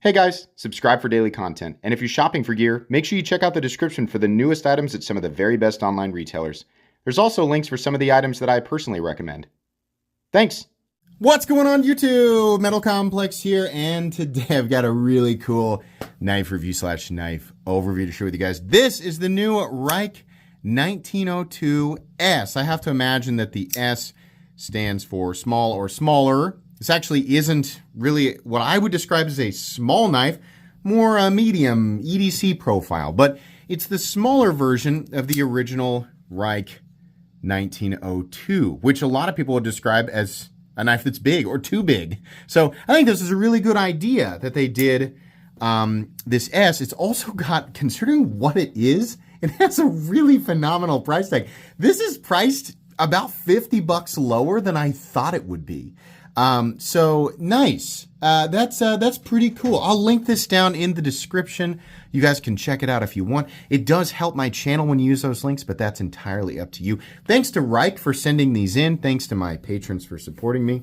Hey guys, subscribe for daily content. And if you're shopping for gear, make sure you check out the description for the newest items at some of the very best online retailers. There's also links for some of the items that I personally recommend. Thanks! What's going on YouTube? Metal Complex here, and today I've got a really cool knife review / knife overview to share with you guys. This is the new Rike 1902S. I have to imagine that the S stands for small or smaller. This actually isn't really what I would describe as a small knife, more a medium EDC profile, but it's the smaller version of the original Rike 1902, which a lot of people would describe as a knife that's big or too big. So I think this is a really good idea that they did this S. It's also got, considering what it is, it has a really phenomenal price tag. This is priced about $50 lower than I thought it would be. So nice. That's pretty cool. I'll link this down in the description. You guys can check it out if you want. It does help my channel when you use those links, but that's entirely up to you. Thanks to Rike for sending these in. Thanks to my patrons for supporting me.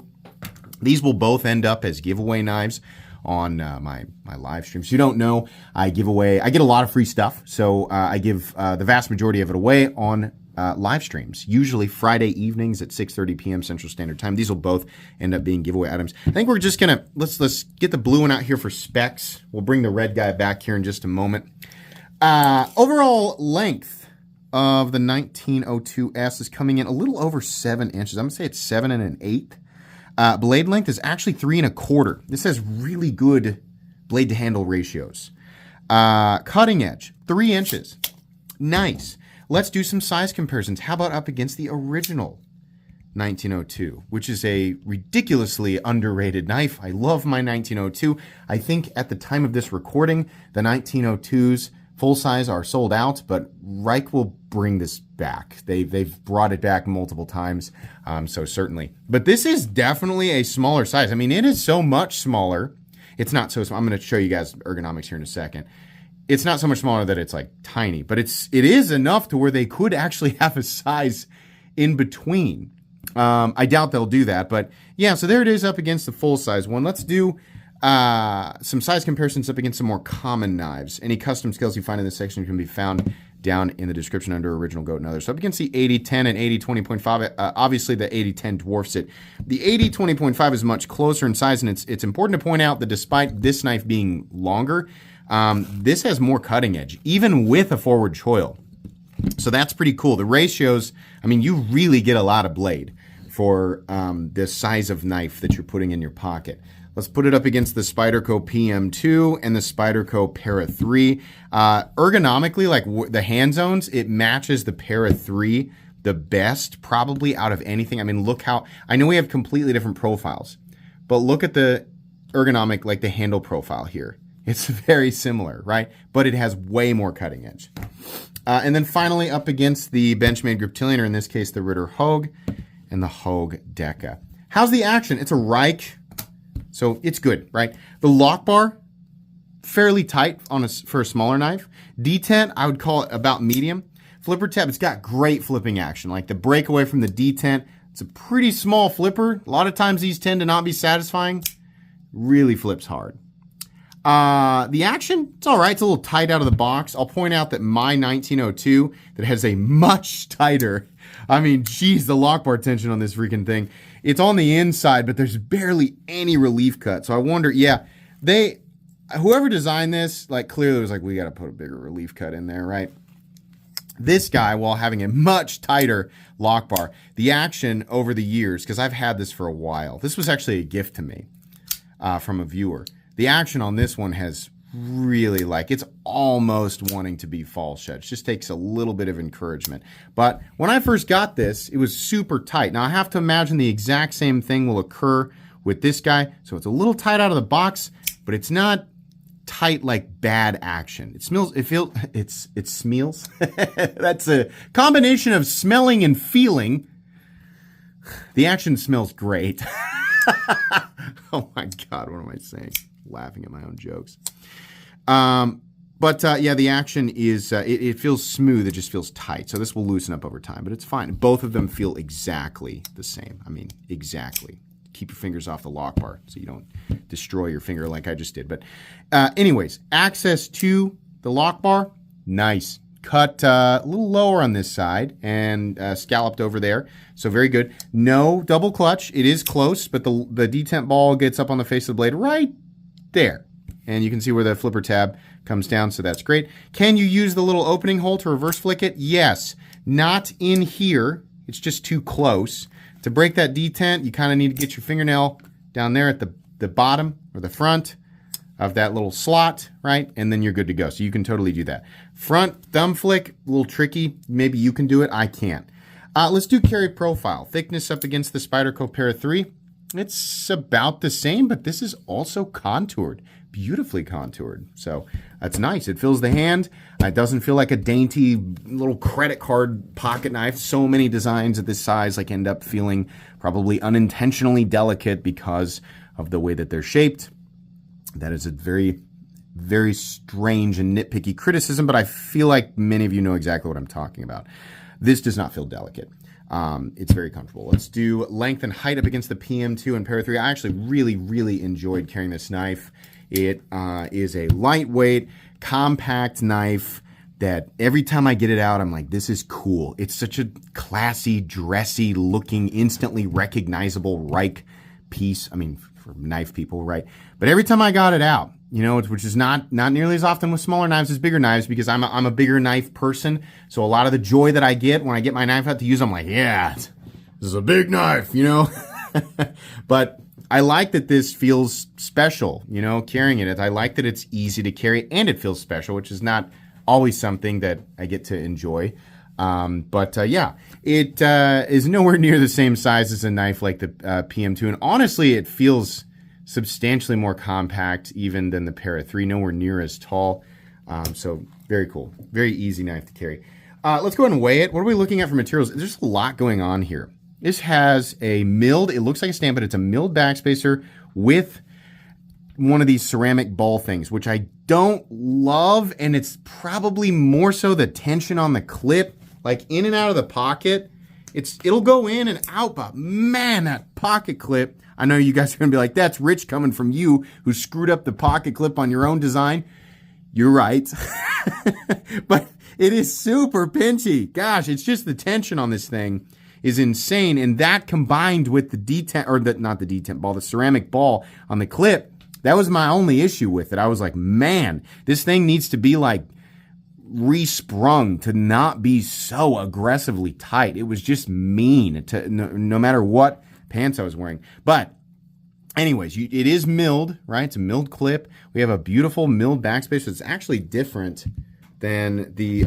These will both end up as giveaway knives on my live streams. If you don't know, I get a lot of free stuff. So I give the vast majority of it away on live streams, usually Friday evenings at 6:30 p.m. Central Standard Time. These will both end up being giveaway items. I think we're just gonna let's get the blue one out here for specs. We'll bring the red guy back here in just a moment. Overall length of the 1902S is coming in a little over 7 inches. I'm gonna say it's 7 1/8. Blade length is actually 3 1/4. This has really good blade to handle ratios. Cutting edge 3 inches. Nice. Let's do some size comparisons. How about up against the original 1902, which is a ridiculously underrated knife. I love my 1902. I think at the time of this recording, the 1902s full size are sold out, but Rike will bring this back. They've brought it back multiple times, so certainly. But this is definitely a smaller size. I mean, it is so much smaller. It's not so small. I'm going to show you guys ergonomics here in a second. It's not so much smaller that it's like tiny, but it is enough to where they could actually have a size in between. I doubt they'll do that, but yeah, so there it is up against the full size one. Let's do some size comparisons up against some more common knives. Any custom skills you find in this section can be found down in the description under Original Goat and others. So up against the 8010 and 8020.5, obviously the 8010 dwarfs it. The 8020.5 is much closer in size, and it's important to point out that despite this knife being longer, this has more cutting edge, even with a forward choil. So that's pretty cool. The ratios, I mean, you really get a lot of blade for the size of knife that you're putting in your pocket. Let's put it up against the Spyderco PM2 and the Spyderco Para 3. Ergonomically, like the hand zones, it matches the Para 3 the best, probably out of anything. I mean, look how, I know we have completely different profiles, but look at the ergonomic, like the handle profile here. It's very similar, right? But it has way more cutting edge. And then finally up against the Benchmade Griptilian, or in this case, the Ritter Hogue and the Hogue Deca. How's the action? It's a Rike, so it's good, right? The lock bar, fairly tight for a smaller knife. detent, I would call it about medium. Flipper tab, it's got great flipping action. Like the breakaway from the detent, it's a pretty small flipper. A lot of times these tend to not be satisfying. Really flips hard. The action, it's all right. It's a little tight out of the box. I'll point out that my 1902 that has a much tighter, I mean, geez, the lock bar tension on this freaking thing. It's on the inside, but there's barely any relief cut. So I wonder, yeah, whoever designed this, like clearly was like, we got to put a bigger relief cut in there, right? This guy, while having a much tighter lock bar, the action over the years, because I've had this for a while. This was actually a gift to me from a viewer. The action on this one has really, like, it's almost wanting to be fall shut. It just takes a little bit of encouragement. But when I first got this, it was super tight. Now I have to imagine the exact same thing will occur with this guy. So it's a little tight out of the box, but it's not tight like bad action. It smells, it smells. That's a combination of smelling and feeling. The action smells great. Oh my God, what am I saying? Laughing at my own jokes. Yeah, the action is, it feels smooth. It just feels tight. So this will loosen up over time, but it's fine. Both of them feel exactly the same. I mean, exactly. keep your fingers off the lock bar so you don't destroy your finger like I just did. But anyways, access to the lock bar, nice. Cut a little lower on this side and scalloped over there. So very good. No double clutch. It is close, but the detent ball gets up on the face of the blade right there. And you can see where the flipper tab comes down, so that's great. Can you use the little opening hole to reverse flick it? Yes. Not in here. It's just too close. To break that detent, you kind of need to get your fingernail down there at the bottom or the front of that little slot, right? And then you're good to go. So you can totally do that. Front thumb flick, a little tricky. Maybe you can do it. I can't. Let's do carry profile. Thickness up against the Spyderco Para 3. It's about the same, but this is also contoured. Beautifully contoured. So that's nice. It fills the hand. It doesn't feel like a dainty little credit card pocket knife. So many designs at this size like end up feeling probably unintentionally delicate because of the way that they're shaped. That is a very, very strange and nitpicky criticism, but I feel like many of you know exactly what I'm talking about. This does not feel delicate. It's very comfortable. Let's do length and height up against the PM2 and Para 3. I actually really, really enjoyed carrying this knife. It is a lightweight, compact knife that every time I get it out, I'm like, this is cool. It's such a classy, dressy looking, instantly recognizable Rike piece. I mean, for knife people, right? But every time I got it out, you know, which is not nearly as often with smaller knives as bigger knives because I'm a bigger knife person. So a lot of the joy that I get when I get my knife out to use, I'm like, yeah, this is a big knife, you know? But I like that this feels special, you know, carrying it. I like that it's easy to carry and it feels special, which is not always something that I get to enjoy. Yeah, it is nowhere near the same size as a knife like the PM2. And honestly, it feels substantially more compact even than the Para 3, nowhere near as tall. So very cool. Very easy knife to carry. Let's go ahead and weigh it. What are we looking at for materials? There's a lot going on here. This has a milled, it looks like a stamp, but it's a milled backspacer with one of these ceramic ball things, which I don't love, and it's probably more so the tension on the clip, like in and out of the pocket. It'll go in and out, but man, that pocket clip, I know you guys are gonna be like, that's rich coming from you who screwed up the pocket clip on your own design. You're right. But it is super pinchy. Gosh, it's just the tension on this thing is insane. And that combined with the detent, or not the detent ball, the ceramic ball on the clip, that was my only issue with it. I was like, man, this thing needs to be like resprung to not be so aggressively tight. It was just mean to no matter what pants I was wearing. But anyways, it is milled, right? It's a milled clip. We have a beautiful milled backspacer. It's actually different than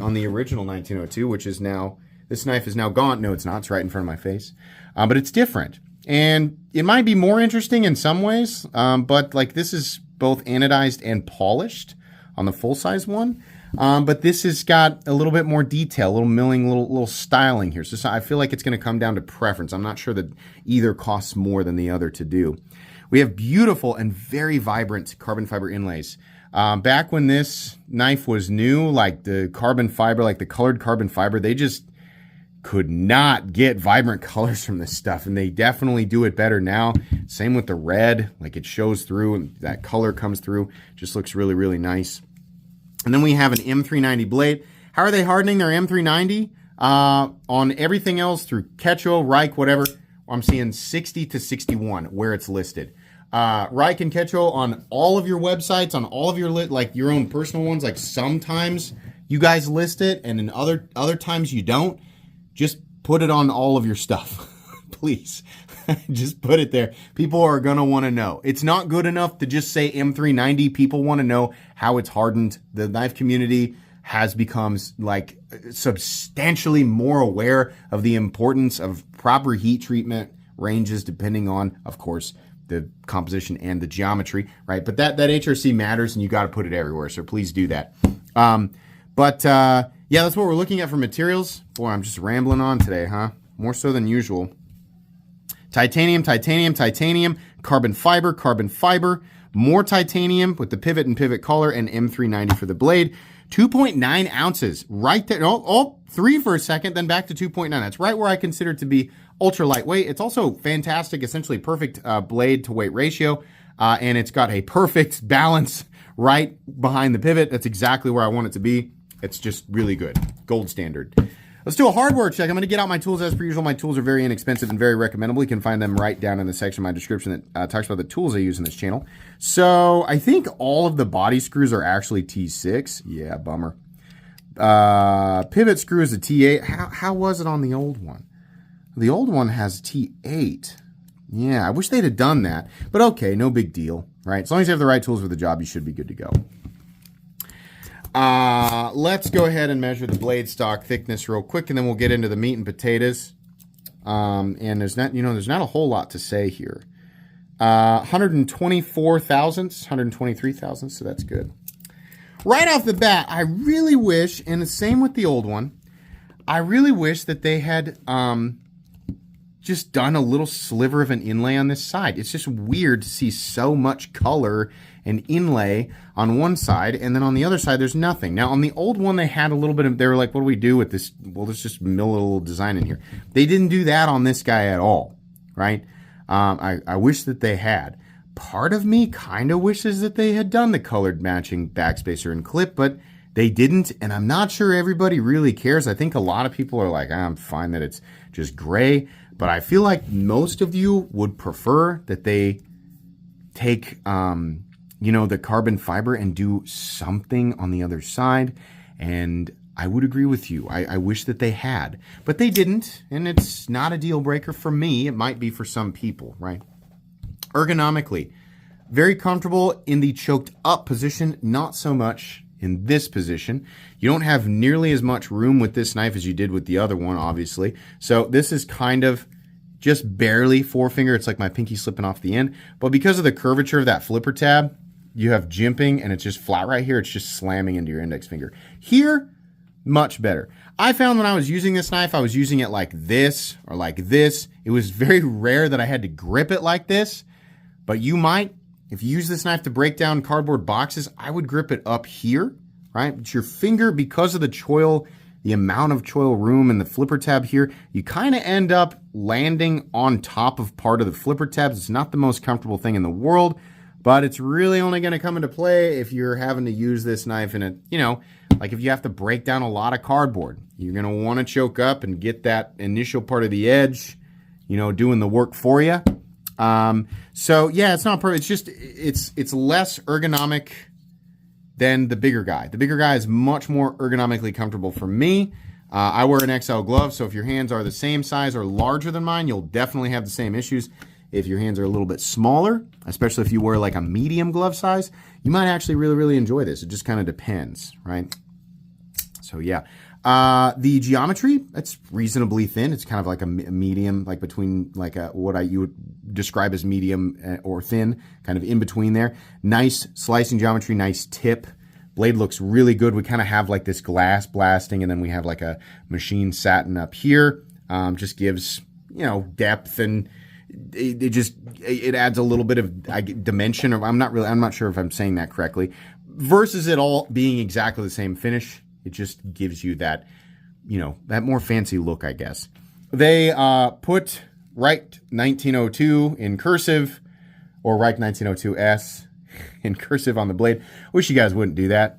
on the original 1902, which is now, this knife is now gone. No, it's not. It's right in front of my face. But it's different. And it might be more interesting in some ways, but like this is both anodized and polished on the full-size one. But this has got a little bit more detail, a little milling, little styling here. So I feel like it's going to come down to preference. I'm not sure that either costs more than the other to do. We have beautiful and very vibrant carbon fiber inlays. Back when this knife was new, like the carbon fiber, like the colored carbon fiber, they just could not get vibrant colors from this stuff, and they definitely do it better now. Same with the red, like it shows through and that color comes through. Just looks really, really nice. And then we have an M390 blade. How are they hardening their M390? On everything else through Ketcho, Rike, whatever, I'm seeing 60 to 61 where it's listed. Rike and Ketcho on all of your websites, on all of your like your own personal ones, like sometimes you guys list it and in other times you don't. Just put it on all of your stuff, please. Just put it there. People are going to want to know. It's not good enough to just say M390. People want to know how it's hardened. The knife community has become like substantially more aware of the importance of proper heat treatment ranges depending on, of course, the composition and the geometry, right? But that HRC matters and you got to put it everywhere. So please do that. Yeah, that's what we're looking at for materials. Boy, I'm just rambling on today, huh? More so than usual. Titanium, titanium, titanium, carbon fiber, more titanium with the pivot and pivot collar, and M390 for the blade. 2.9 ounces, right there. Oh, 3 for a second, then back to 2.9. That's right where I consider it to be ultra lightweight. It's also fantastic, essentially perfect blade to weight ratio. And it's got a perfect balance right behind the pivot. That's exactly where I want it to be. It's just really good. Gold standard. Let's do a hardware check. I'm going to get out my tools as per usual. My tools are very inexpensive and very recommendable. You can find them right down in the section of my description that talks about the tools I use in this channel. So I think all of the body screws are actually T6. Yeah, bummer. Pivot screw is a T8. How was it on the old one? The old one has T8. Yeah, I wish they'd have done that. But okay, no big deal, right? As long as you have the right tools for the job, you should be good to go. Let's go ahead and measure the blade stock thickness real quick, and then we'll get into the meat and potatoes. And there's not a whole lot to say here. 124 thousandths, 123 thousandths, so that's good. Right off the bat, I really wish, and the same with the old one, I really wish that they had just done a little sliver of an inlay on this side. It's just weird to see so much color and inlay on one side, and then on the other side, there's nothing. Now, on the old one, they had a little bit of, they were like, what do we do with this? Well, let's just mill a little design in here. They didn't do that on this guy at all, right? I wish that they had. Part of me kind of wishes that they had done the colored matching backspacer and clip, but they didn't, and I'm not sure everybody really cares. I think a lot of people are like, I'm fine that it's just gray, but I feel like most of you would prefer that they take, the carbon fiber and do something on the other side, and I would agree with you. I wish that they had, but they didn't, and it's not a deal breaker for me. It might be for some people, right? Ergonomically, very comfortable in the choked up position, not so much in this position. You don't have nearly as much room with this knife as you did with the other one, obviously. So this is kind of just barely forefinger. It's like my pinky slipping off the end. But because of the curvature of that flipper tab, you have jimping, and it's just flat right here. It's just slamming into your index finger. Here, much better. I found when I was using this knife, I was using it like this or like this. It was very rare that I had to grip it like this. But you might, if you use this knife to break down cardboard boxes, I would grip it up here, right? But your finger, because of the choil, the amount of choil room in the flipper tab here, you kind of end up landing on top of part of the flipper tabs. It's not the most comfortable thing in the world, but it's really only going to come into play if you're having to use this knife in a, like if you have to break down a lot of cardboard. You're going to want to choke up and get that initial part of the edge, doing the work for you. So yeah, it's not perfect. It's just, it's less ergonomic than the bigger guy. The bigger guy is much more ergonomically comfortable for me. I wear an XL glove, so if your hands are the same size or larger than mine, you'll definitely have the same issues. If your hands are a little bit smaller, especially if you wear like a medium glove size, you might actually really, really enjoy this. It just kind of depends, right? So yeah. The geometry, it's reasonably thin. It's kind of like a medium, like between like you would describe as medium or thin, kind of in between there. Nice slicing geometry, nice tip. Blade looks really good. We kind of have like this glass blasting, and then we have like a machine satin up here. Just gives, depth, and it adds a little bit of dimension. I'm not sure if I'm saying that correctly. Versus it all being exactly the same finish. It just gives you that, that more fancy look, I guess. They put Rike 1902 in cursive, or Rike 1902S in cursive on the blade. Wish you guys wouldn't do that.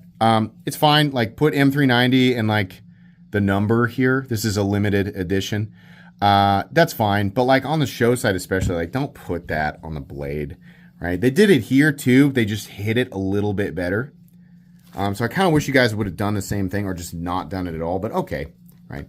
It's fine. Like, put M390 and like the number here. This is a limited edition. That's fine. But like on the show side especially, like don't put that on the blade, right? They did it here too. They just hit it a little bit better. So I kind of wish you guys would have done the same thing or just not done it at all, but okay, right?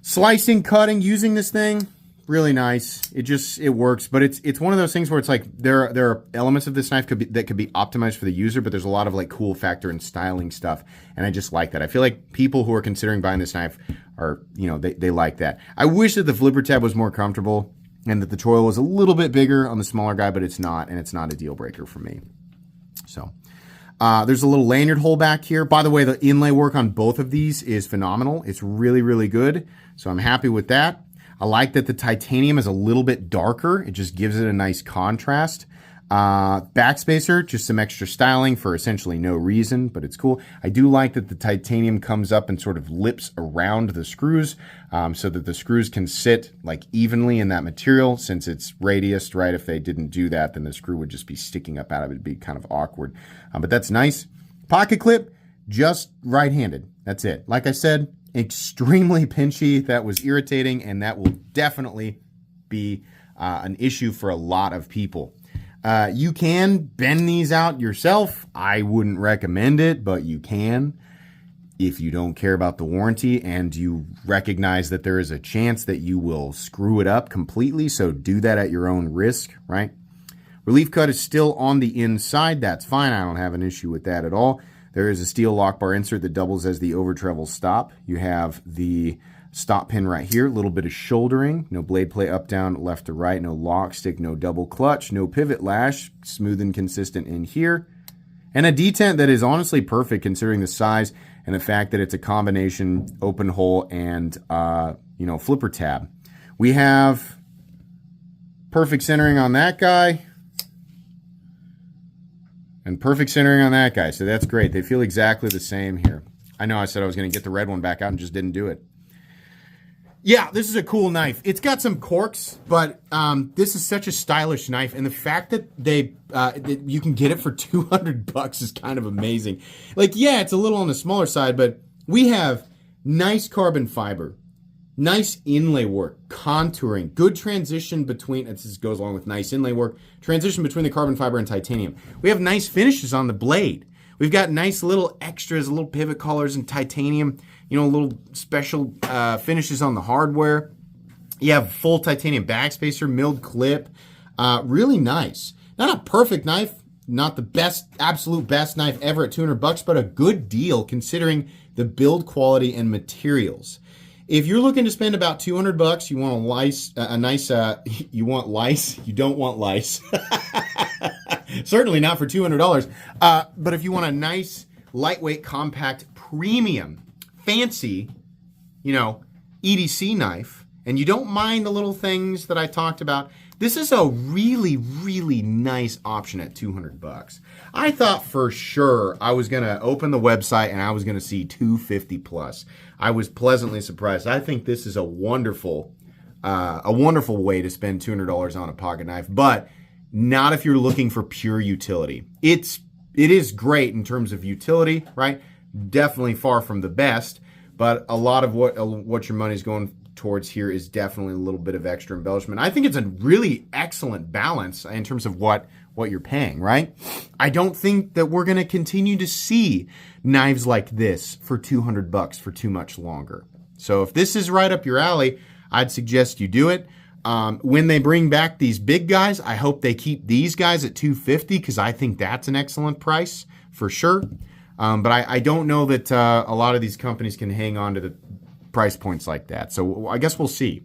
Slicing, cutting, using this thing, really nice. It works, but it's one of those things where it's like there are elements of this knife that could be optimized for the user, but there's a lot of like cool factor and styling stuff, and I just like that. I feel like people who are considering buying this knife are, they like that. I wish that the flipper tab was more comfortable and that the choil was a little bit bigger on the smaller guy, but it's not, and it's not a deal breaker for me. So. There's a little lanyard hole back here. By the way, the inlay work on both of these is phenomenal. It's really, really good. So I'm happy with that. I like that the titanium is a little bit darker. It just gives it a nice contrast. Backspacer, just some extra styling for essentially no reason, but it's cool. I do like that the titanium comes up and sort of lips around the screws so that the screws can sit like evenly in that material since it's radiused, right? If they didn't do that, then the screw would just be sticking up out of it. It'd be kind of awkward, but that's nice. Pocket clip, just right-handed. That's it. Like I said, extremely pinchy. That was irritating, and that will definitely be an issue for a lot of people. You can bend these out yourself. I wouldn't recommend it, but you can if you don't care about the warranty and you recognize that there is a chance that you will screw it up completely. So do that at your own risk, right? Relief cut is still on the inside. That's fine. I don't have an issue with that at all. There is a steel lock bar insert that doubles as the over travel stop. You have the stop pin right here, a little bit of shouldering, no blade play up, down, left to right, no lock stick, no double clutch, no pivot lash, smooth and consistent in here. And a detent that is honestly perfect considering the size and the fact that it's a combination open hole and, flipper tab. We have perfect centering on that guy and perfect centering on that guy. So that's great. They feel exactly the same here. I know I said I was going to get the red one back out and just didn't do it. Yeah, this is a cool knife. It's got some corks, but this is such a stylish knife, and the fact that that you can get it for $200 is kind of amazing. Like, yeah, it's a little on the smaller side, but we have nice carbon fiber, nice inlay work, contouring, good transition between. This goes along with nice inlay work, transition between the carbon fiber and titanium. We have nice finishes on the blade. We've got nice little extras, little pivot collars and titanium. Little special finishes on the hardware. You have full titanium backspacer, milled clip. Really nice. Not a perfect knife, not the best, absolute best knife ever at $200, but a good deal considering the build quality and materials. If you're looking to spend about $200, you want you want lice. You don't want lice. Certainly not for $200. But if you want a nice, lightweight, compact, premium, fancy, EDC knife, and you don't mind the little things that I talked about, this is a really, really nice option at $200. I thought for sure I was going to open the website and I was going to see $250 plus. I was pleasantly surprised. I think this is a wonderful way to spend $200 on a pocket knife, but not if you're looking for pure utility. It is great in terms of utility, right? Definitely far from the best, but a lot of what your money's going towards here is definitely a little bit of extra embellishment. I think it's a really excellent balance in terms of what you're paying, right? I don't think that we're going to continue to see knives like this for $200 for too much longer. So if this is right up your alley, I'd suggest you do it. When they bring back these big guys, I hope they keep these guys at $250 because I think that's an excellent price for sure. But I don't know that a lot of these companies can hang on to the price points like that. So I guess we'll see.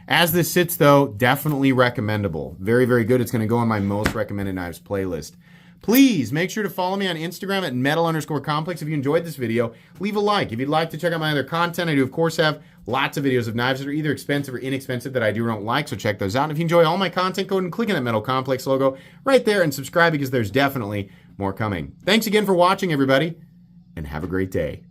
As this sits, though, definitely recommendable. Very, very good. It's going to go on my most recommended knives playlist. Please make sure to follow me on Instagram at metal_complex. If you enjoyed this video, leave a like. If you'd like to check out my other content, I do, of course, have lots of videos of knives that are either expensive or inexpensive that I do or don't like, so check those out. And if you enjoy all my content, go ahead and click on that Metal Complex logo right there and subscribe because there's definitely more coming. Thanks again for watching, everybody, and have a great day.